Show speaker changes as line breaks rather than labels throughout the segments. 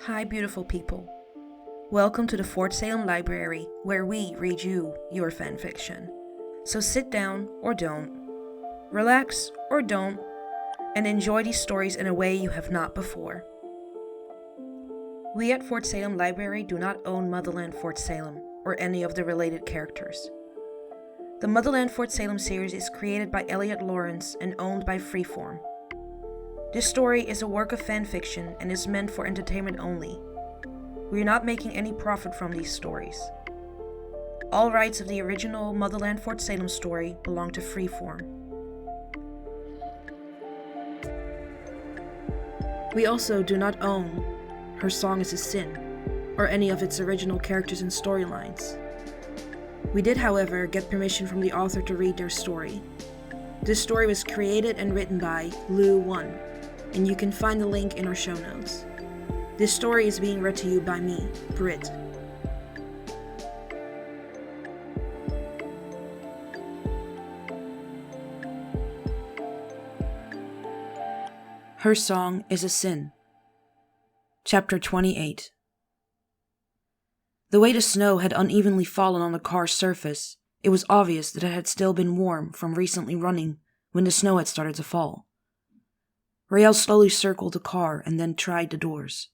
Hi, beautiful people. Welcome to the Fort Salem Library, where we read you your fanfiction. So sit down or don't, relax or don't, and enjoy these stories in a way you have not before. We at Fort Salem Library do not own Motherland Fort Salem or any of the related characters. The Motherland Fort Salem series is created by Elliot Lawrence and owned by Freeform. This story is a work of fanfiction and is meant for entertainment only. We are not making any profit from these stories. All rights of the original Motherland Fort Salem story belong to Freeform. We also do not own Her Song is a Sin, or any of its original characters and storylines. We did, however, get permission from the author to read their story. This story was created and written by Lou1, and you can find the link in our show notes. This story is being read to you by me, Britt. Her Song is a Sin. Chapter 28. The way the snow had unevenly fallen on the car's surface, it was obvious that it had still been warm from recently running when the snow had started to fall. Raelle slowly circled the car and then tried the doors.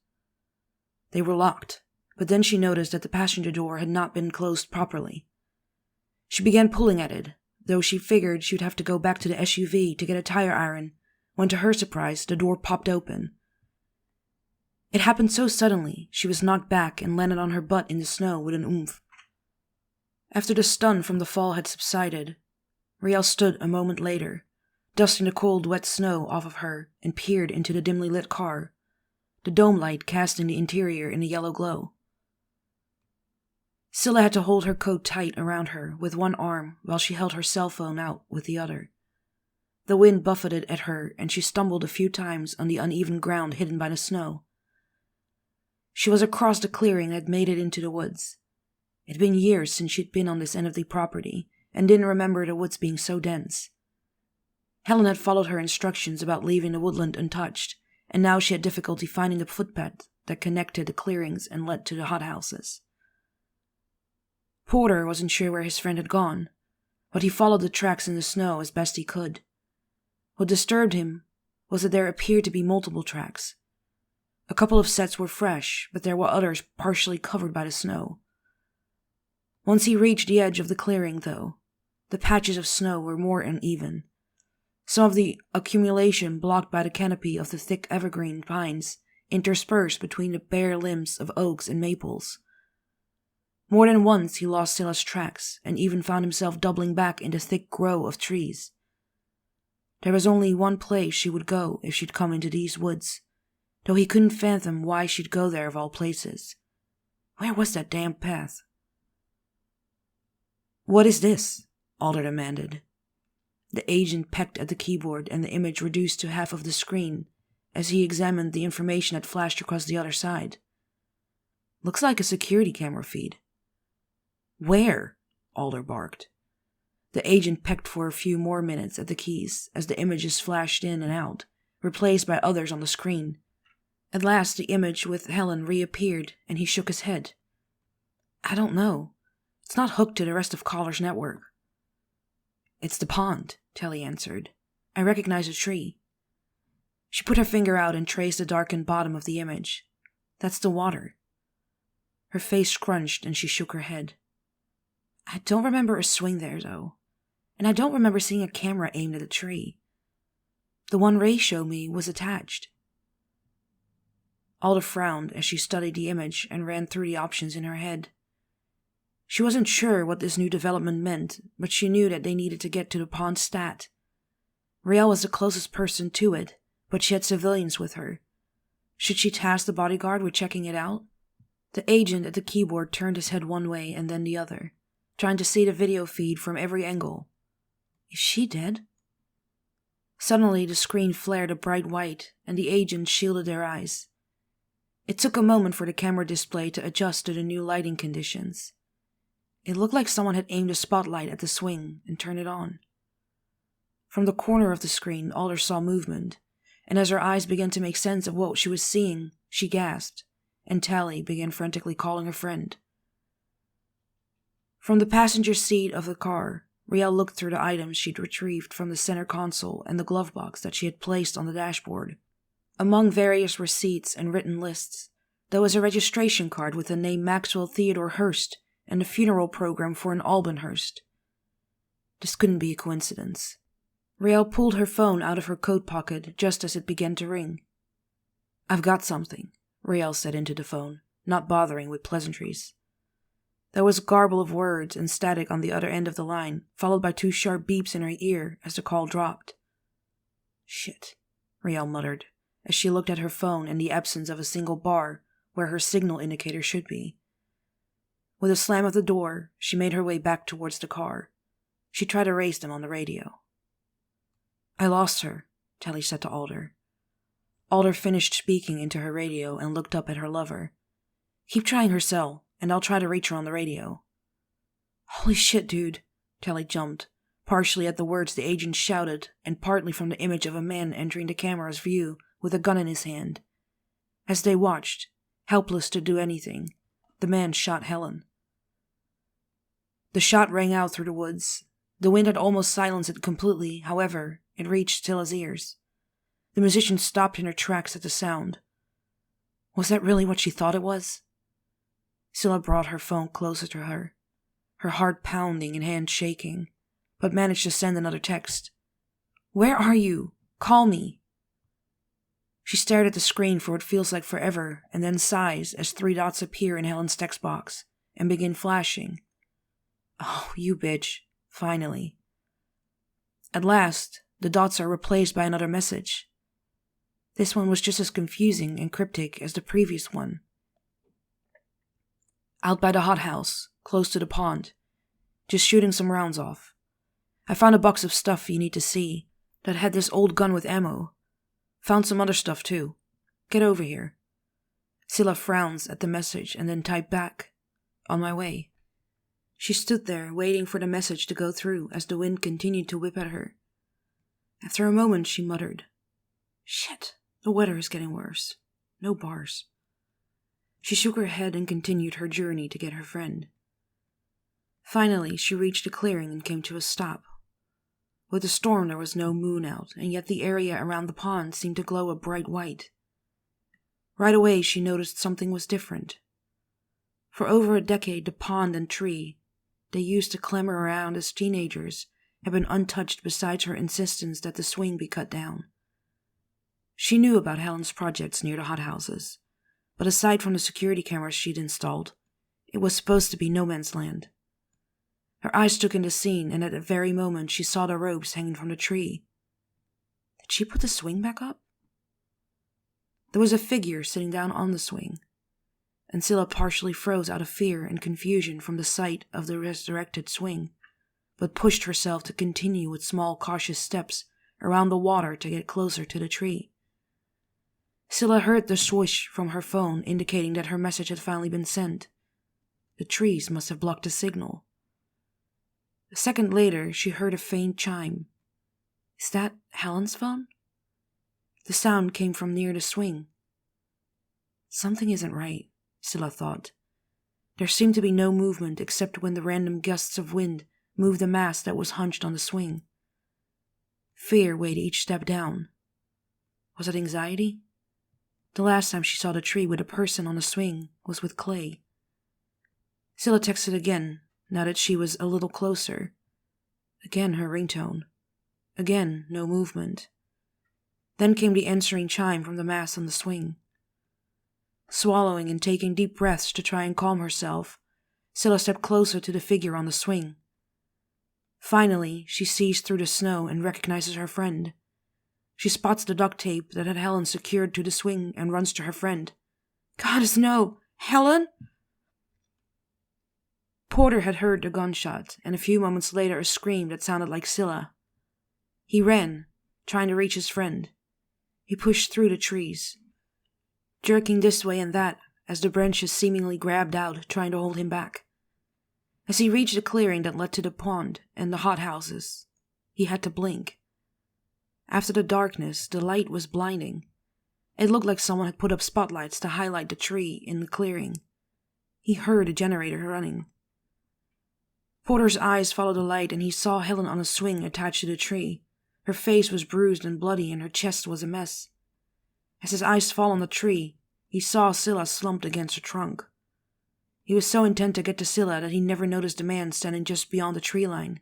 They were locked, but then she noticed that the passenger door had not been closed properly. She began pulling at it, though she figured she would have to go back to the SUV to get a tire iron, when to her surprise the door popped open. It happened so suddenly, she was knocked back and landed on her butt in the snow with an oomph. After the stun from the fall had subsided, Raelle stood a moment later, dusting the cold, wet snow off of her, and peered into the dimly lit car, the dome light casting the interior in a yellow glow. Scylla had to hold her coat tight around her with one arm while she held her cell phone out with the other. The wind buffeted at her, and she stumbled a few times on the uneven ground hidden by the snow. She was across the clearing that made it into the woods. It had been years since she'd been on this end of the property, and didn't remember the woods being so dense. Helen had followed her instructions about leaving the woodland untouched, and now she had difficulty finding the footpath that connected the clearings and led to the hothouses. Porter wasn't sure where his friend had gone, but he followed the tracks in the snow as best he could. What disturbed him was that there appeared to be multiple tracks. A couple of sets were fresh, but there were others partially covered by the snow. Once he reached the edge of the clearing, though, the patches of snow were more uneven. Some of the accumulation blocked by the canopy of the thick evergreen pines interspersed between the bare limbs of oaks and maples. More than once he lost Scylla's tracks and even found himself doubling back in the thick grove of trees. There was only one place she would go if she'd come into these woods, though he couldn't fathom why she'd go there of all places. Where was that damn path? "What is this?" Alder demanded. The agent pecked at the keyboard and the image reduced to half of the screen as he examined the information that flashed across the other side. "Looks like a security camera feed." "Where?" Alder barked. The agent pecked for a few more minutes at the keys as the images flashed in and out, replaced by others on the screen. At last the image with Helen reappeared and he shook his head. "I don't know. It's not hooked to the rest of Collar's network." "It's the pond," Telly answered. "I recognize a tree." She put her finger out and traced the darkened bottom of the image. "That's the water." Her face scrunched and she shook her head. "I don't remember a swing there, though. And I don't remember seeing a camera aimed at a tree. The one Ray showed me was attached." Alder frowned as she studied the image and ran through the options in her head. She wasn't sure what this new development meant, but she knew that they needed to get to the pond stat. Raelle was the closest person to it, but she had civilians with her. Should she task the bodyguard with checking it out? The agent at the keyboard turned his head one way and then the other, trying to see the video feed from every angle. Is she dead? Suddenly the screen flared a bright white, and the agent shielded their eyes. It took a moment for the camera display to adjust to the new lighting conditions. It looked like someone had aimed a spotlight at the swing and turned it on. From the corner of the screen, Alder saw movement, and as her eyes began to make sense of what she was seeing, she gasped. and Tally began frantically calling her friend. From the passenger seat of the car, Riel looked through the items she'd retrieved from the center console and the glove box that she had placed on the dashboard. Among various receipts and written lists, there was a registration card with the name Maxwell Theodore Hurst and a funeral program for an Alban Hurst. This couldn't be a coincidence. Riel pulled her phone out of her coat pocket just as it began to ring. "I've got something," Riel said into the phone, not bothering with pleasantries. There was a garble of words and static on the other end of the line, followed by 2 sharp beeps in her ear as the call dropped. "Shit," Riel muttered, as she looked at her phone in the absence of a single bar where her signal indicator should be. With a slam of the door, she made her way back towards the car. She tried to raise them on the radio. "I lost her," Tally said to Alder. Alder finished speaking into her radio and looked up at her lover. "Keep trying her cell, and I'll try to reach her on the radio." "Holy shit, dude," Tally jumped, partially at the words the agent shouted and partly from the image of a man entering the camera's view with a gun in his hand. As they watched, helpless to do anything, the man shot Helen. The shot rang out through the woods. The wind had almost silenced it completely, however, it reached Scylla's ears. The musician stopped in her tracks at the sound. Was that really what she thought it was? Scylla brought her phone closer to her, her heart pounding and hand shaking, but managed to send another text. "Where are you? Call me." She stared at the screen for what feels like forever, and then sighs as 3 dots appear in Helen's text box and begin flashing. "Oh, you bitch. Finally." At last, the dots are replaced by another message. This one was just as confusing and cryptic as the previous one. "Out by the hothouse, close to the pond. Just shooting some rounds off. I found a box of stuff you need to see that had this old gun with ammo. Found some other stuff too. Get over here." Scylla frowns at the message and then typed back, "On my way." She stood there waiting for the message to go through as the wind continued to whip at her. After a moment she muttered, "Shit, the weather is getting worse. No bars." She shook her head and continued her journey to get her friend. Finally, she reached a clearing and came to a stop. With the storm there was no moon out, and yet the area around the pond seemed to glow a bright white. Right away she noticed something was different. For over a decade the pond and tree they used to clamber around as teenagers had been untouched besides her insistence that the swing be cut down. She knew about Helen's projects near the hothouses, but aside from the security cameras she'd installed, it was supposed to be no man's land. Her eyes took in the scene, and at that very moment she saw the ropes hanging from the tree. Did she put the swing back up? There was a figure sitting down on the swing, and Scylla partially froze out of fear and confusion from the sight of the resurrected swing, but pushed herself to continue with small cautious steps around the water to get closer to the tree. Scylla heard the swoosh from her phone indicating that her message had finally been sent. The trees must have blocked the signal. A second later, she heard a faint chime. Is that Helen's phone? The sound came from near the swing. Something isn't right, Scylla thought. There seemed to be no movement except when the random gusts of wind moved the mast that was hunched on the swing. Fear weighed each step down. Was it anxiety? The last time she saw the tree with a person on the swing was with Clay. Scylla texted again, now that she was a little closer. Again her ringtone. Again no movement. Then came the answering chime from the mast on the swing. Swallowing and taking deep breaths to try and calm herself, Scylla stepped closer to the figure on the swing. Finally, she sees through the snow and recognizes her friend. She spots the duct tape that had Helen secured to the swing and runs to her friend. "Goddess, no! Helen?" Porter had heard the gunshot, and a few moments later a scream that sounded like Scylla. He ran, trying to reach his friend. He pushed through the trees, jerking this way and that as the branches seemingly grabbed out, trying to hold him back. As he reached the clearing that led to the pond and the hothouses, he had to blink. After the darkness, the light was blinding. It looked like someone had put up spotlights to highlight the tree in the clearing. He heard a generator running. Porter's eyes followed the light, and he saw Helen on a swing attached to the tree. Her face was bruised and bloody, and her chest was a mess. As his eyes fell on the tree, he saw Scylla slumped against her trunk. He was so intent to get to Scylla that he never noticed the man standing just beyond the tree line.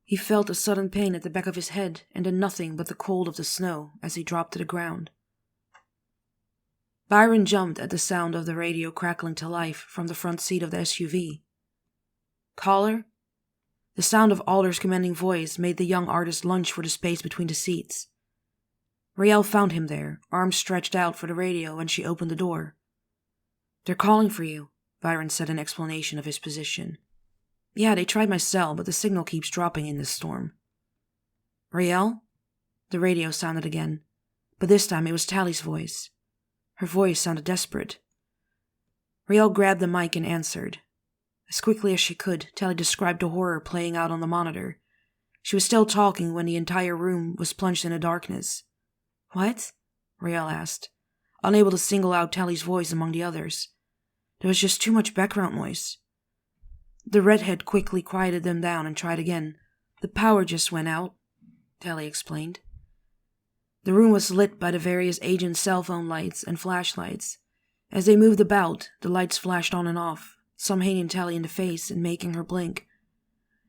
He felt a sudden pain at the back of his head, and then nothing but the cold of the snow as he dropped to the ground. Byron jumped at the sound of the radio crackling to life from the front seat of the SUV. "Caller?" The sound of Alder's commanding voice made the young artist lunge for the space between the seats. Raelle found him there, arms stretched out for the radio when she opened the door. "They're calling for you," Byron said in explanation of his position. "Yeah, they tried my cell, but the signal keeps dropping in this storm." "Raelle?" The radio sounded again, but this time it was Tally's voice. Her voice sounded desperate. Raelle grabbed the mic and answered. As quickly as she could, Tally described the horror playing out on the monitor. She was still talking when the entire room was plunged into darkness. "What?" Raelle asked, unable to single out Tally's voice among the others. There was just too much background noise. The redhead quickly quieted them down and tried again. "The power just went out," Tally explained. The room was lit by the various agents' cell phone lights and flashlights. As they moved about, the lights flashed on and off, some hitting Tally in the face and making her blink.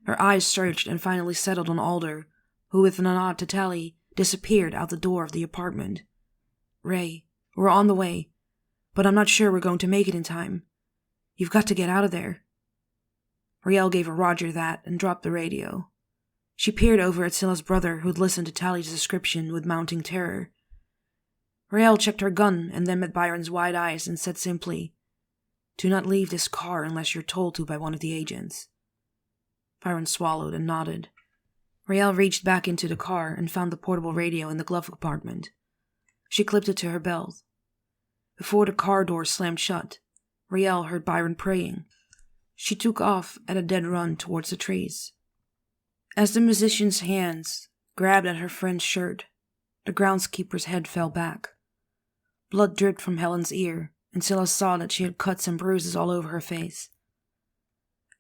Her eyes searched and finally settled on Alder, who with a nod to Tally disappeared out the door of the apartment. "Ray, we're on the way, but I'm not sure we're going to make it in time. You've got to get out of there." Raelle gave a roger that and dropped the radio. She peered over at Scylla's brother, who'd listened to Tally's description with mounting terror. Raelle checked her gun and then met Byron's wide eyes and said simply, "Do not leave this car unless you're told to by one of the agents." Byron swallowed and nodded. Raelle reached back into the car and found the portable radio in the glove compartment. She clipped it to her belt. Before the car door slammed shut, Raelle heard Byron praying. She took off at a dead run towards the trees. As the musician's hands grabbed at her friend's shirt, the groundskeeper's head fell back. Blood dripped from Helen's ear, and Scylla saw that she had cuts and bruises all over her face.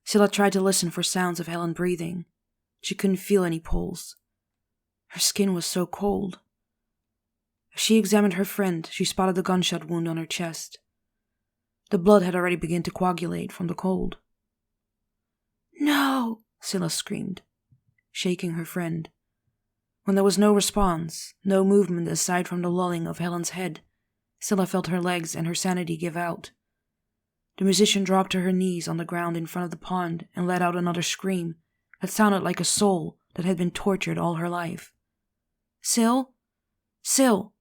Scylla tried to listen for sounds of Helen breathing. She couldn't feel any pulse. Her skin was so cold. As she examined her friend, she spotted the gunshot wound on her chest. The blood had already begun to coagulate from the cold. "No!" Scylla screamed, shaking her friend. When there was no response, no movement aside from the lulling of Helen's head, Scylla felt her legs and her sanity give out. The musician dropped to her knees on the ground in front of the pond and let out another scream that sounded like a soul that had been tortured all her life. "Syl? Syl!"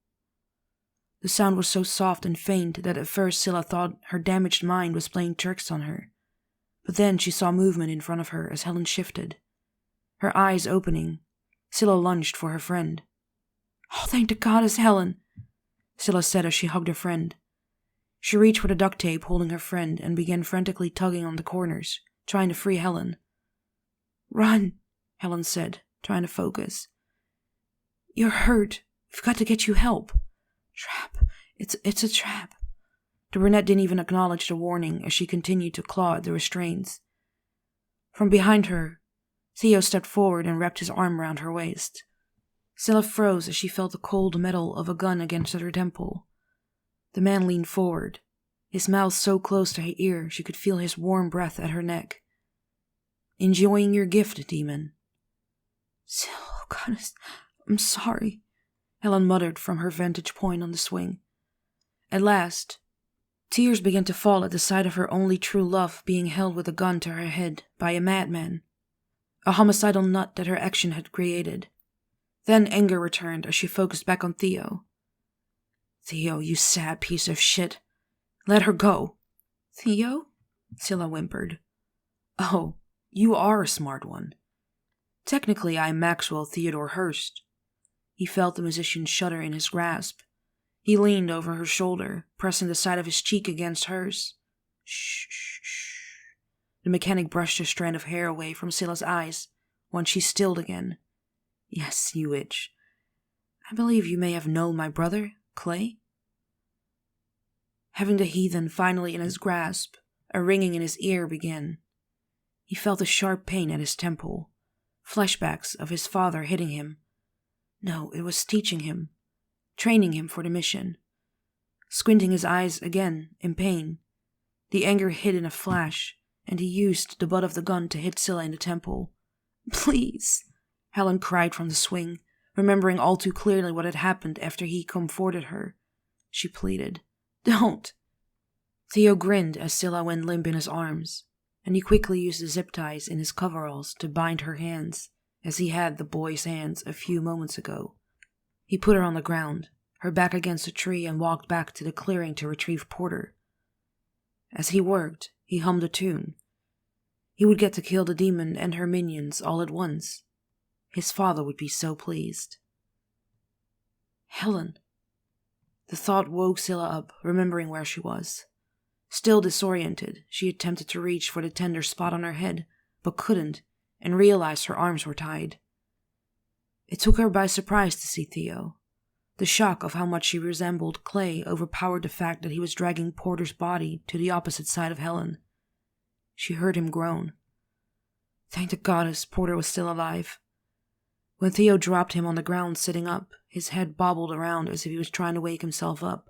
The sound was so soft and faint that at first Scylla thought her damaged mind was playing tricks on her. But then she saw movement in front of her as Helen shifted. Her eyes opening, Scylla lunged for her friend. "Oh, thank the goddess, Helen!" Scylla said as she hugged her friend. She reached for the duct tape holding her friend and began frantically tugging on the corners, trying to free Helen. "Run," Helen said, trying to focus. "You're hurt. We've got to get you help." "Trap. It's a trap." The brunette didn't even acknowledge the warning as she continued to claw at the restraints. From behind her, Theo stepped forward and wrapped his arm around her waist. Scylla froze as she felt the cold metal of a gun against her temple. The man leaned forward, his mouth so close to her ear she could feel his warm breath at her neck. "Enjoying your gift, demon?" "Syl, oh goddess, I'm sorry," Helen muttered from her vantage point on the swing. At last, tears began to fall at the sight of her only true love being held with a gun to her head by a madman, a homicidal nut that her action had created. Then anger returned as she focused back on Theo. "Theo, you sad piece of shit. Let her go." "Theo?" Scylla whimpered. "Oh, you are a smart one. Technically, I'm Maxwell Theodore Hurst." He felt the musician shudder in his grasp. He leaned over her shoulder, pressing the side of his cheek against hers. "Shh, shh, shh." The mechanic brushed a strand of hair away from Scylla's eyes when she stilled again. "Yes, you witch. I believe you may have known my brother, Clay? Having the heathen finally in his grasp, a ringing in his ear began. He felt a sharp pain at his temple, flashbacks of his father hitting him. No, it was teaching him, training him for the mission. Squinting his eyes again, in pain, the anger hid in a flash, and he used the butt of the gun to hit Scylla in the temple. "Please," Helen cried from the swing, remembering all too clearly what had happened after he comforted her. She pleaded, "Don't." Theo grinned as Scylla went limp in his arms, and he quickly used the zip ties in his coveralls to bind her hands, as he had the boy's hands a few moments ago. He put her on the ground, her back against a tree, and walked back to the clearing to retrieve Porter. As he worked, he hummed a tune. He would get to kill the demon and her minions all at once. His father would be so pleased. Helen. The thought woke Scylla up, remembering where she was. Still disoriented, she attempted to reach for the tender spot on her head, but couldn't, and realized her arms were tied. It took her by surprise to see Theo. The shock of how much she resembled Clay overpowered the fact that he was dragging Porter's body to the opposite side of Helen. She heard him groan. Thank the goddess Porter was still alive. When Theo dropped him on the ground sitting up, his head bobbled around as if he was trying to wake himself up.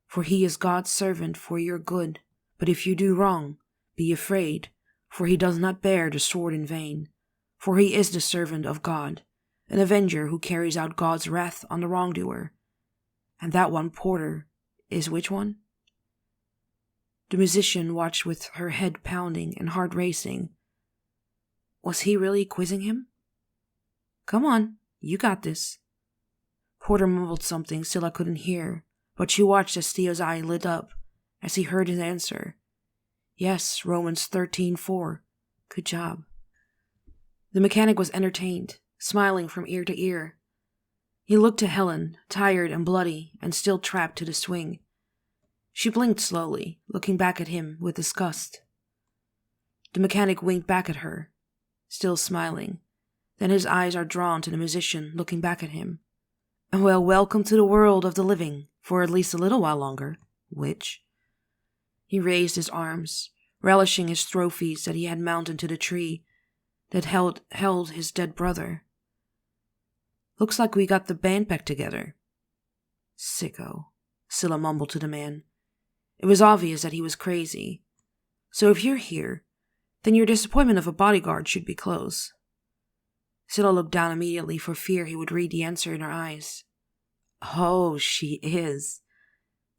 For he is God's servant for your good, but if you do wrong, be afraid, for he does not bear the sword in vain, for he is the servant of God, an avenger who carries out God's wrath on the wrongdoer. And that one Porter is which one? The musician watched with her head pounding and heart racing. Was he really quizzing him? Come on, you got this. Porter mumbled something Scylla couldn't hear, but she watched as Theo's eye lit up as he heard his answer. Yes, Romans 13:4. Good job. The mechanic was entertained, smiling from ear to ear. He looked to Helen, tired and bloody, and still trapped to the swing. She blinked slowly, looking back at him with disgust. The mechanic winked back at her, still smiling. Then his eyes are drawn to the musician, looking back at him. Well, welcome to the world of the living, for at least a little while longer, witch. He raised his arms, relishing his trophies that he had mounted to the tree that held his dead brother. Looks like we got the band back together. Sicko, Scylla mumbled to the man. It was obvious that he was crazy. So if you're here, then your disappointment of a bodyguard should be close. Scylla looked down immediately for fear he would read the answer in her eyes. Oh, she is.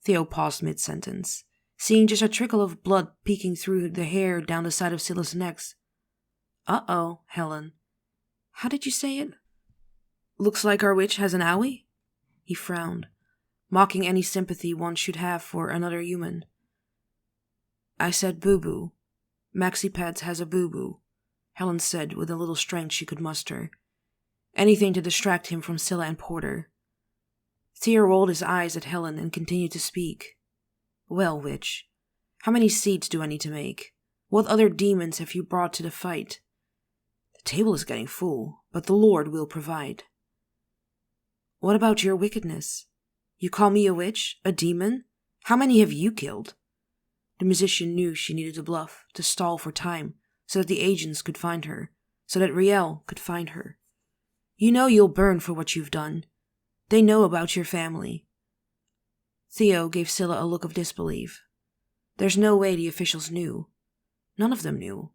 Theo paused mid-sentence, seeing just a trickle of blood peeking through the hair down the side of Scylla's neck. Uh-oh, Helen. How did you say it? Looks like our witch has an owie? He frowned, mocking any sympathy one should have for another human. I said boo-boo. Maxipeds has a boo-boo, Helen said with the little strength she could muster. Anything to distract him from Scylla and Porter. Theo rolled his eyes at Helen and continued to speak. Well, witch, how many seeds do I need to make? What other demons have you brought to the fight? The table is getting full, but the Lord will provide. What about your wickedness? You call me a witch? A demon? How many have you killed? The musician knew she needed to bluff, to stall for time, so that the agents could find her, so that Riel could find her. You know you'll burn for what you've done. They know about your family. Theo gave Scylla a look of disbelief. There's no way the officials knew. None of them knew.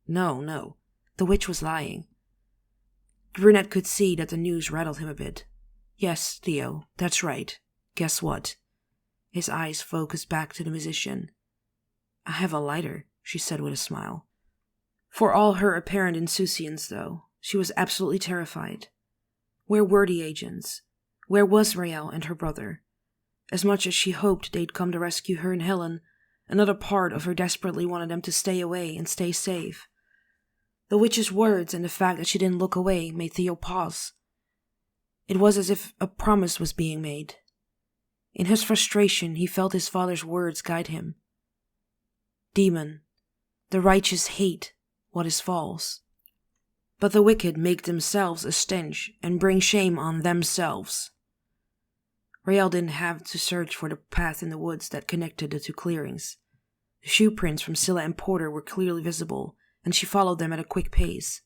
No. The witch was lying. The brunette could see that the news rattled him a bit. Yes, Theo, that's right. Guess what? His eyes focused back to the musician. I have a lighter, she said with a smile. For all her apparent insouciance, though, she was absolutely terrified. Where were the agents? Where was Riel and her brother? As much as she hoped they'd come to rescue her and Helen, another part of her desperately wanted them to stay away and stay safe. The witch's words and the fact that she didn't look away made Theo pause. It was as if a promise was being made. In his frustration, he felt his father's words guide him. Demon, the righteous hate what is false, but the wicked make themselves a stench and bring shame on themselves. Rael didn't have to search for the path in the woods that connected the two clearings. The shoe prints from Scylla and Porter were clearly visible, and she followed them at a quick pace.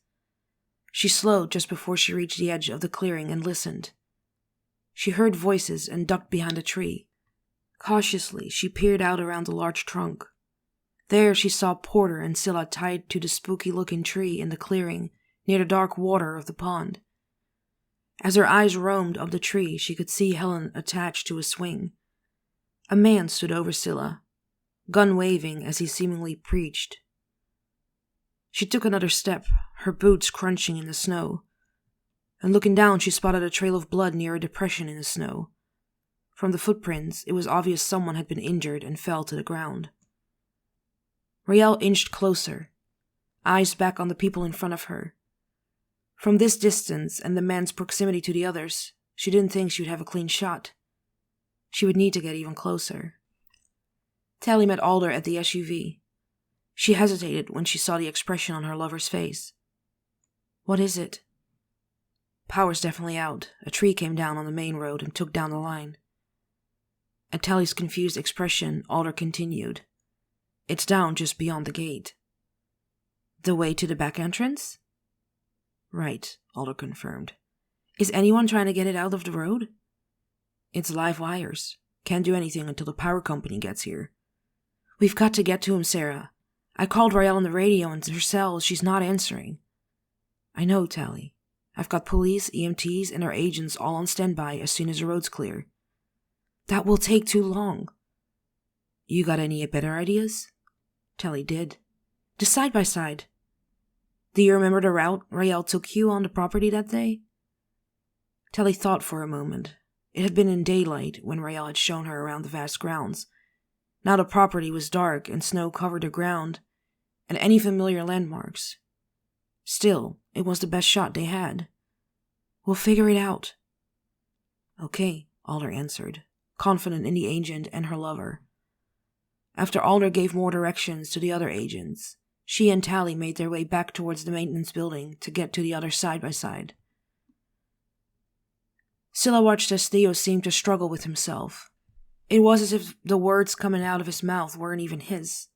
She slowed just before she reached the edge of the clearing and listened. She heard voices and ducked behind a tree. Cautiously, she peered out around the large trunk. There she saw Porter and Scylla tied to the spooky-looking tree in the clearing near the dark water of the pond. As her eyes roamed up the tree, she could see Helen attached to a swing. A man stood over Scylla, gun waving as he seemingly preached. She took another step, her boots crunching in the snow, and looking down she spotted a trail of blood near a depression in the snow. From the footprints, it was obvious someone had been injured and fell to the ground. Rael inched closer, eyes back on the people in front of her. From this distance and the man's proximity to the others, she didn't think she would have a clean shot. She would need to get even closer. Tally met Alder at the SUV. She hesitated when she saw the expression on her lover's face. "What is it?" "Power's definitely out. A tree came down on the main road and took down the line." At Tally's confused expression, Alder continued. "It's down just beyond the gate." "The way to the back entrance?" "Right," Alder confirmed. "Is anyone trying to get it out of the road?" "It's live wires. Can't do anything until the power company gets here." "We've got to get to him, Sarah. I called Rael on the radio and her cell, she's not answering." "I know, Tally. I've got police, EMTs, and our agents all on standby as soon as the road's clear." "That will take too long." "You got any better ideas?" Tally did. "The side-by-side. Do you remember the route Rael took you on the property that day?" Tally thought for a moment. It had been in daylight when Rael had shown her around the vast grounds. Now the property was dark and snow covered the ground and any familiar landmarks. Still, it was the best shot they had. "We'll figure it out." "Okay," Alder answered, confident in the agent and her lover. After Alder gave more directions to the other agents, she and Tally made their way back towards the maintenance building to get to the other side-by-side. Scylla watched as Theo seemed to struggle with himself. It was as if the words coming out of his mouth weren't even his.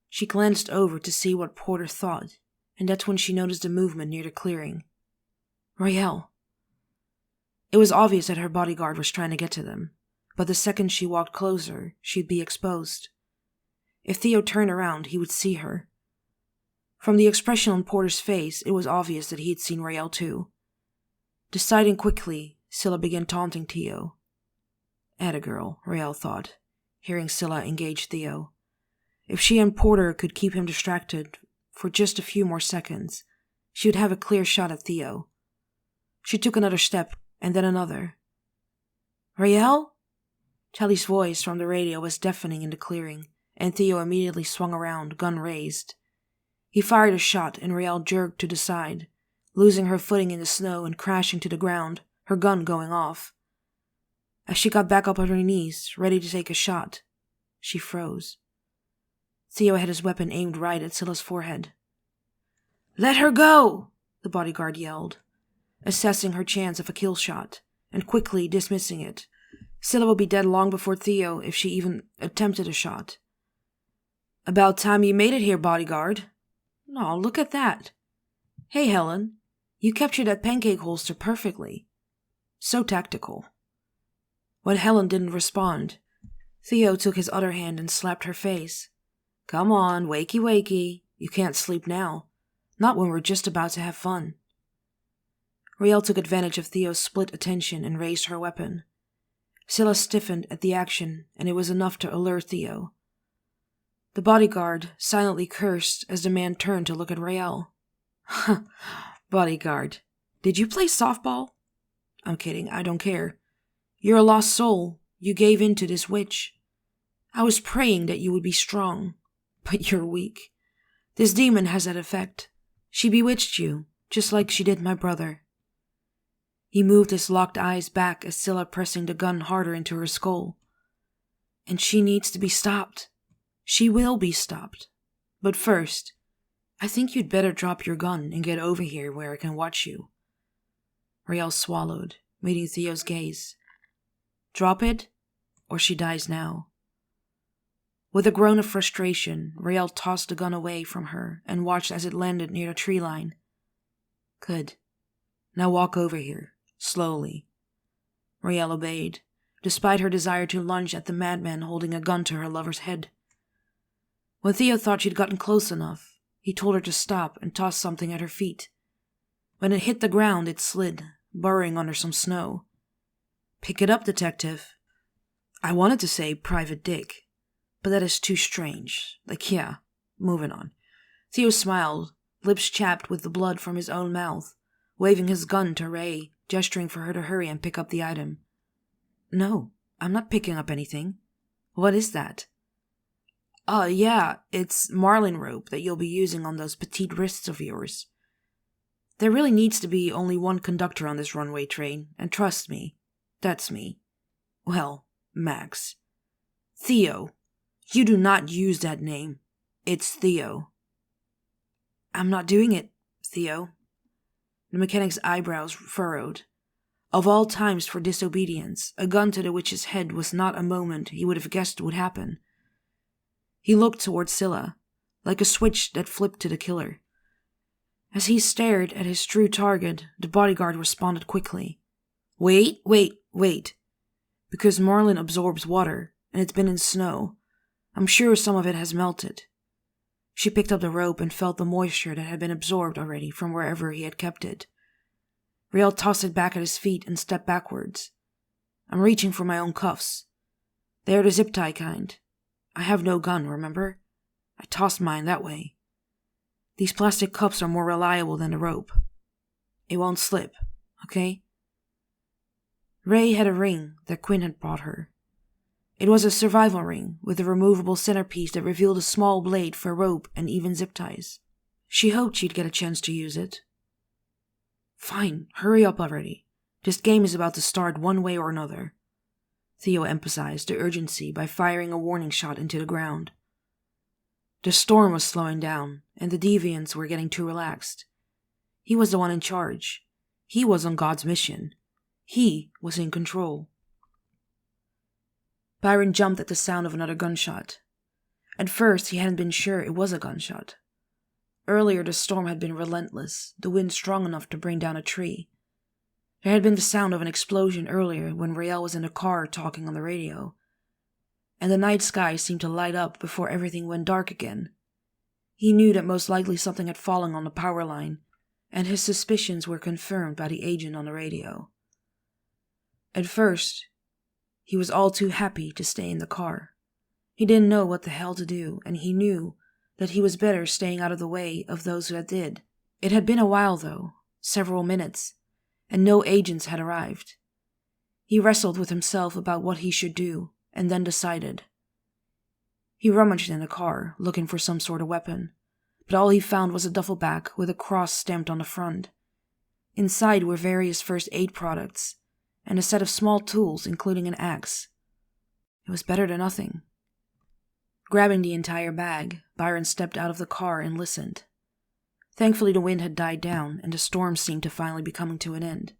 She glanced over to see what Porter thought, and that's when she noticed a movement near the clearing. Rael. It was obvious that her bodyguard was trying to get to them, but the second she walked closer, she'd be exposed. If Theo turned around, he would see her. From the expression on Porter's face, it was obvious that he had seen Rael too. Deciding quickly, Scylla began taunting Theo. "Atta girl," Rael thought, hearing Scylla engage Theo. If she and Porter could keep him distracted for just a few more seconds, she would have a clear shot at Theo. She took another step, and then another. "Rael?" Tally's voice from the radio was deafening in the clearing, and Theo immediately swung around, gun raised. He fired a shot, and Rael jerked to the side, losing her footing in the snow and crashing to the ground, her gun going off. As she got back up on her knees, ready to take a shot, she froze. Theo had his weapon aimed right at Scylla's forehead. "Let her go!" the bodyguard yelled, assessing her chance of a kill shot, and quickly dismissing it. Scylla would be dead long before Theo if she even attempted a shot. "About time you made it here, bodyguard." "Aw, look at that." "Hey, Helen, you captured that pancake holster perfectly." So tactical. When Helen didn't respond, Theo took his other hand and slapped her face. "Come on, wakey wakey. You can't sleep now. Not when we're just about to have fun." Rael took advantage of Theo's split attention and raised her weapon. Scylla stiffened at the action, and it was enough to alert Theo. The bodyguard silently cursed as the man turned to look at Rael. "Bodyguard, did you play softball?" "I'm kidding, I don't care. You're a lost soul. You gave in to this witch. I was praying that you would be strong, but you're weak. This demon has that effect. She bewitched you, just like she did my brother." He moved his locked eyes back as Scylla pressing the gun harder into her skull. "And she needs to be stopped. She will be stopped. But first, I think you'd better drop your gun and get over here where I can watch you." Rael swallowed, meeting Theo's gaze. Drop it, or she dies now. With a groan of frustration, Rael tossed the gun away from her and watched as it landed near the tree line. Good. Now walk over here, slowly. Rael obeyed, despite her desire to lunge at the madman holding a gun to her lover's head. When Theo thought she'd gotten close enough, he told her to stop and toss something at her feet. When it hit the ground, it slid, burrowing under some snow. Pick it up, detective. I wanted to say Private Dick, but that is too strange. Yeah, moving on. Theo smiled, lips chapped with the blood from his own mouth, waving his gun to Ray, gesturing for her to hurry and pick up the item. No, I'm not picking up anything. What is that? Yeah, it's marlin rope that you'll be using on those petite wrists of yours. There really needs to be only one conductor on this runway train, and trust me, that's me. Well, Max. Theo. You do not use that name. It's Theo. I'm not doing it, Theo. The mechanic's eyebrows furrowed. Of all times for disobedience, a gun to the witch's head was not a moment he would have guessed would happen. He looked toward Scylla, like a switch that flipped to the killer. As he stared at his true target, the bodyguard responded quickly. Wait. Because marlin absorbs water, and it's been in snow. I'm sure some of it has melted. She picked up the rope and felt the moisture that had been absorbed already from wherever he had kept it. Rael tossed it back at his feet and stepped backwards. I'm reaching for my own cuffs. They are the zip-tie kind. I have no gun, remember? I tossed mine that way. These plastic cuffs are more reliable than the rope. It won't slip, okay? Ray had a ring that Quinn had brought her. It was a survival ring with a removable centerpiece that revealed a small blade for rope and even zip ties. She hoped she'd get a chance to use it. Fine, hurry up already. This game is about to start one way or another. Theo emphasized the urgency by firing a warning shot into the ground. The storm was slowing down, and the deviants were getting too relaxed. He was the one in charge. He was on God's mission. He was in control. Byron jumped at the sound of another gunshot. At first, he hadn't been sure it was a gunshot. Earlier, the storm had been relentless, the wind strong enough to bring down a tree. There had been the sound of an explosion earlier when Rael was in the car talking on the radio, and the night sky seemed to light up before everything went dark again. He knew that most likely something had fallen on the power line, and his suspicions were confirmed by the agent on the radio. At first, he was all too happy to stay in the car. He didn't know what the hell to do, and he knew that he was better staying out of the way of those that did. It had been a while, though, several minutes, and no agents had arrived. He wrestled with himself about what he should do, and then decided. He rummaged in the car, looking for some sort of weapon, but all he found was a duffel bag with a cross stamped on the front. Inside were various first aid products, and a set of small tools, including an axe. It was better than nothing. Grabbing the entire bag, Byron stepped out of the car and listened. Thankfully, the wind had died down, and the storm seemed to finally be coming to an end.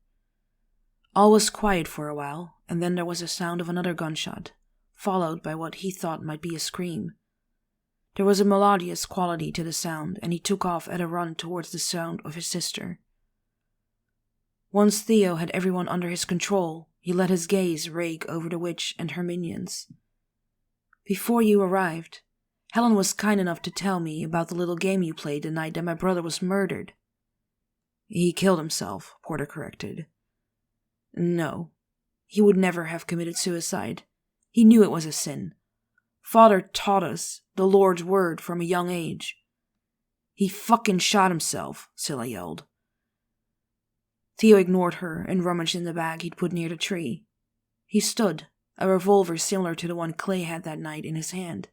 All was quiet for a while, and then there was a sound of another gunshot, followed by what he thought might be a scream. There was a melodious quality to the sound, and he took off at a run towards the sound of his sister. Once Theo had everyone under his control, he let his gaze rake over the witch and her minions. Before you arrived, Helen was kind enough to tell me about the little game you played the night that my brother was murdered. He killed himself, Porter corrected. No, he would never have committed suicide. He knew it was a sin. Father taught us the Lord's word from a young age. He fucking shot himself, Scylla yelled. Theo ignored her and rummaged in the bag he'd put near the tree. He stood, a revolver similar to the one Clay had that night in his hand.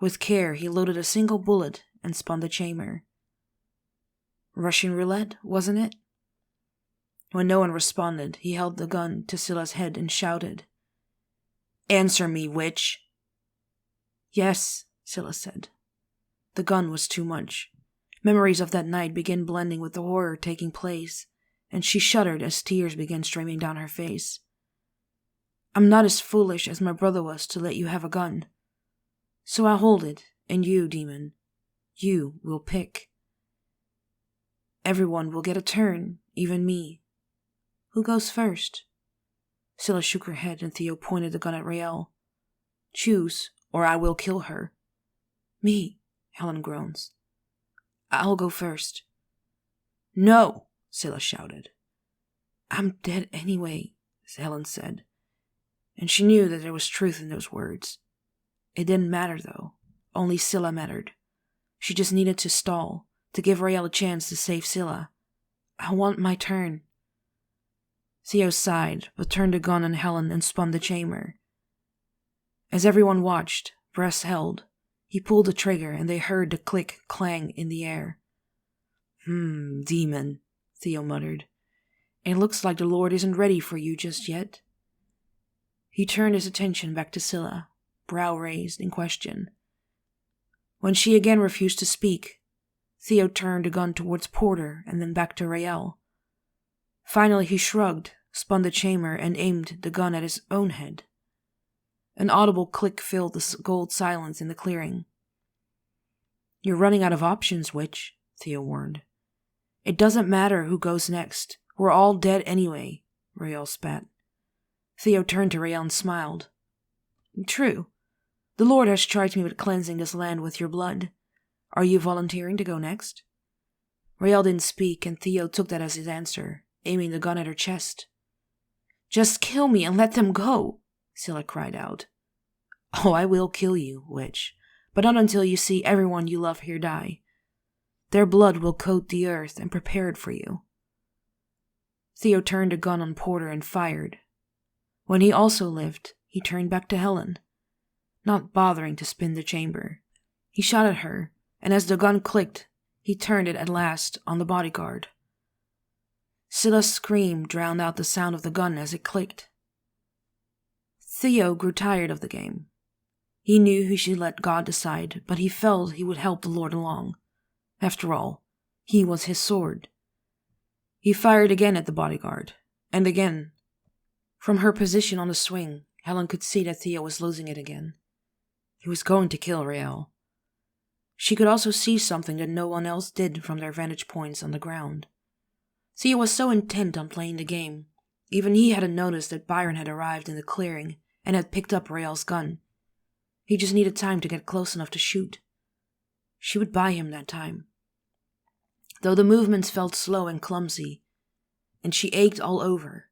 With care, he loaded a single bullet and spun the chamber. Russian roulette, wasn't it? When no one responded, he held the gun to Scylla's head and shouted, "Answer me, witch!" "Yes," Scylla said. The gun was too much. Memories of that night began blending with the horror taking place, and she shuddered as tears began streaming down her face. I'm not as foolish as my brother was to let you have a gun. So I'll hold it, and you, demon, you will pick. Everyone will get a turn, even me. Who goes first? Scylla shook her head and Theo pointed the gun at Rael. Choose, or I will kill her. Me, Helen groans. I'll go first. No, Scylla shouted. I'm dead anyway, Helen said, and she knew that there was truth in those words. It didn't matter, though. Only Scylla mattered. She just needed to stall, to give Rael a chance to save Scylla. I want my turn. Theo sighed, but turned the gun on Helen and spun the chamber. As everyone watched, breaths held, he pulled the trigger and they heard the click clang in the air. Demon, Theo muttered. It looks like the Lord isn't ready for you just yet. He turned his attention back to Scylla, brow raised in question. When she again refused to speak, Theo turned the gun towards Porter and then back to Rael. Finally he shrugged, spun the chamber, and aimed the gun at his own head. An audible click filled the gold silence in the clearing. You're running out of options, witch, Theo warned. It doesn't matter who goes next. We're all dead anyway, Rael spat. Theo turned to Rael and smiled. True. The Lord has charged me with cleansing this land with your blood. Are you volunteering to go next? Rael didn't speak, and Theo took that as his answer, aiming the gun at her chest. Just kill me and let them go, Scylla cried out. Oh, I will kill you, witch, but not until you see everyone you love here die. Their blood will coat the earth and prepare it for you. Theo turned the gun on Porter and fired. When he also lived, he turned back to Helen, not bothering to spin the chamber. He shot at her, and as the gun clicked, he turned it at last on the bodyguard. Scylla's scream drowned out the sound of the gun as it clicked. Theo grew tired of the game. He knew he should let God decide, but he felt he would help the Lord along. After all, he was his sword. He fired again at the bodyguard, and again. From her position on the swing, Helen could see that Theo was losing it again. He was going to kill Rael. She could also see something that no one else did from their vantage points on the ground. Theo was so intent on playing the game, even he hadn't noticed that Byron had arrived in the clearing and had picked up Rael's gun. He just needed time to get close enough to shoot. She would buy him that time. Though the movements felt slow and clumsy, and she ached all over,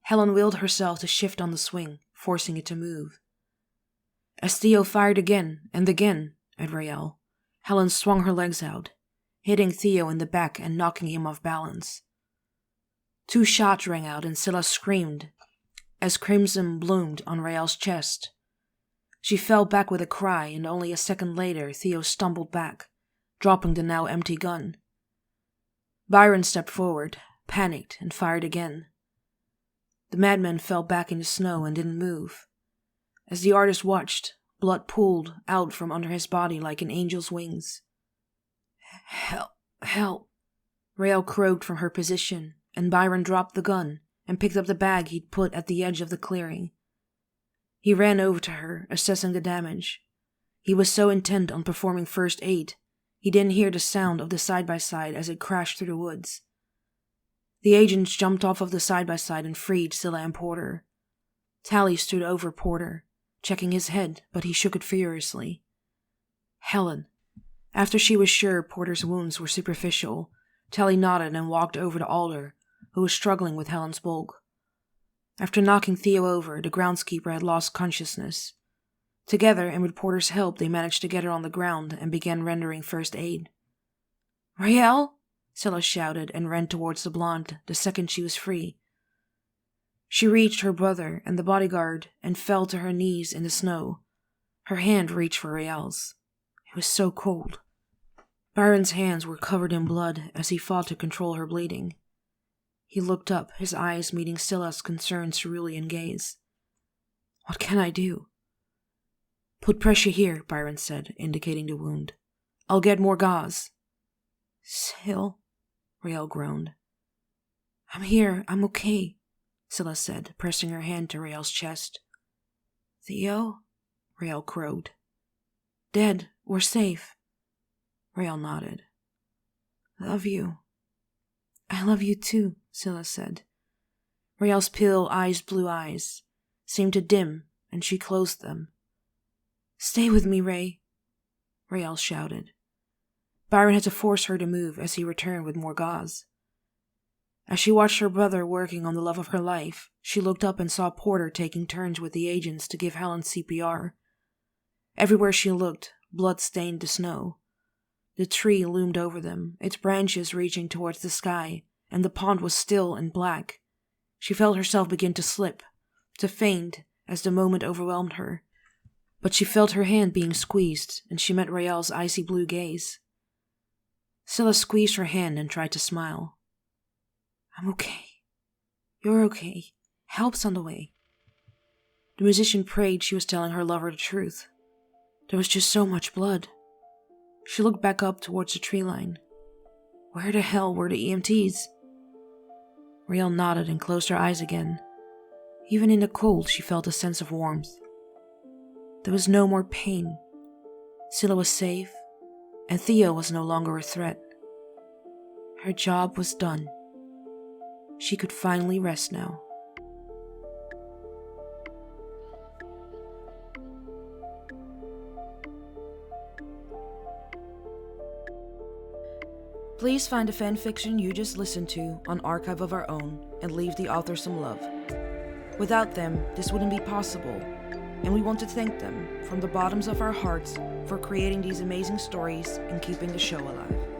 Helen willed herself to shift on the swing, forcing it to move. As Theo fired again and again at Rael, Helen swung her legs out, hitting Theo in the back and knocking him off balance. 2 shots rang out and Scylla screamed as crimson bloomed on Rael's chest. She fell back with a cry, and only a second later Theo stumbled back, dropping the now empty gun. Byron stepped forward, panicked, and fired again. The madman fell back in the snow and didn't move. As the artist watched, blood pooled out from under his body like an angel's wings. Help, help, Rael croaked from her position, and Byron dropped the gun and picked up the bag he'd put at the edge of the clearing. He ran over to her, assessing the damage. He was so intent on performing first aid, he didn't hear the sound of the side-by-side as it crashed through the woods. The agents jumped off of the side-by-side and freed Scylla and Porter. Tally stood over Porter, checking his head, but he shook it furiously. Helen. After she was sure Porter's wounds were superficial, Tally nodded and walked over to Alder, who was struggling with Helen's bulk. After knocking Theo over, the groundskeeper had lost consciousness. Together, and with Porter's help, they managed to get her on the ground and began rendering first aid. Rael? Scylla shouted and ran towards the blonde the second she was free. She reached her brother and the bodyguard and fell to her knees in the snow. Her hand reached for Rael's. It was so cold. Byron's hands were covered in blood as he fought to control her bleeding. He looked up, his eyes meeting Scylla's concerned cerulean gaze. What can I do? Put pressure here, Byron said, indicating the wound. I'll get more gauze. Syl, Rael groaned. I'm here, I'm okay, Scylla said, pressing her hand to Rael's chest. Theo? Rael crowed. Dead. We're safe. Rael nodded. Love you. I love you too, Scylla said. Rael's pale blue eyes seemed to dim, and she closed them. Stay with me, Ray, Rael shouted. Byron had to force her to move as he returned with more gauze. As she watched her brother working on the love of her life, she looked up and saw Porter taking turns with the agents to give Helen CPR. Everywhere she looked, blood stained the snow. The tree loomed over them, its branches reaching towards the sky, and the pond was still and black. She felt herself begin to slip, to faint as the moment overwhelmed her. But she felt her hand being squeezed, and she met Rael's icy blue gaze. Scylla squeezed her hand and tried to smile. I'm okay. You're okay. Help's on the way. The musician prayed she was telling her lover the truth. There was just so much blood. She looked back up towards the tree line. Where the hell were the EMTs? Rael nodded and closed her eyes again. Even in the cold, she felt a sense of warmth. There was no more pain. Scylla was safe, and Theo was no longer a threat. Her job was done. She could finally rest now. Please find the fanfiction you just listened to on Archive of Our Own and leave the author some love. Without them, this wouldn't be possible, and we want to thank them from the bottoms of our hearts for creating these amazing stories and keeping the show alive.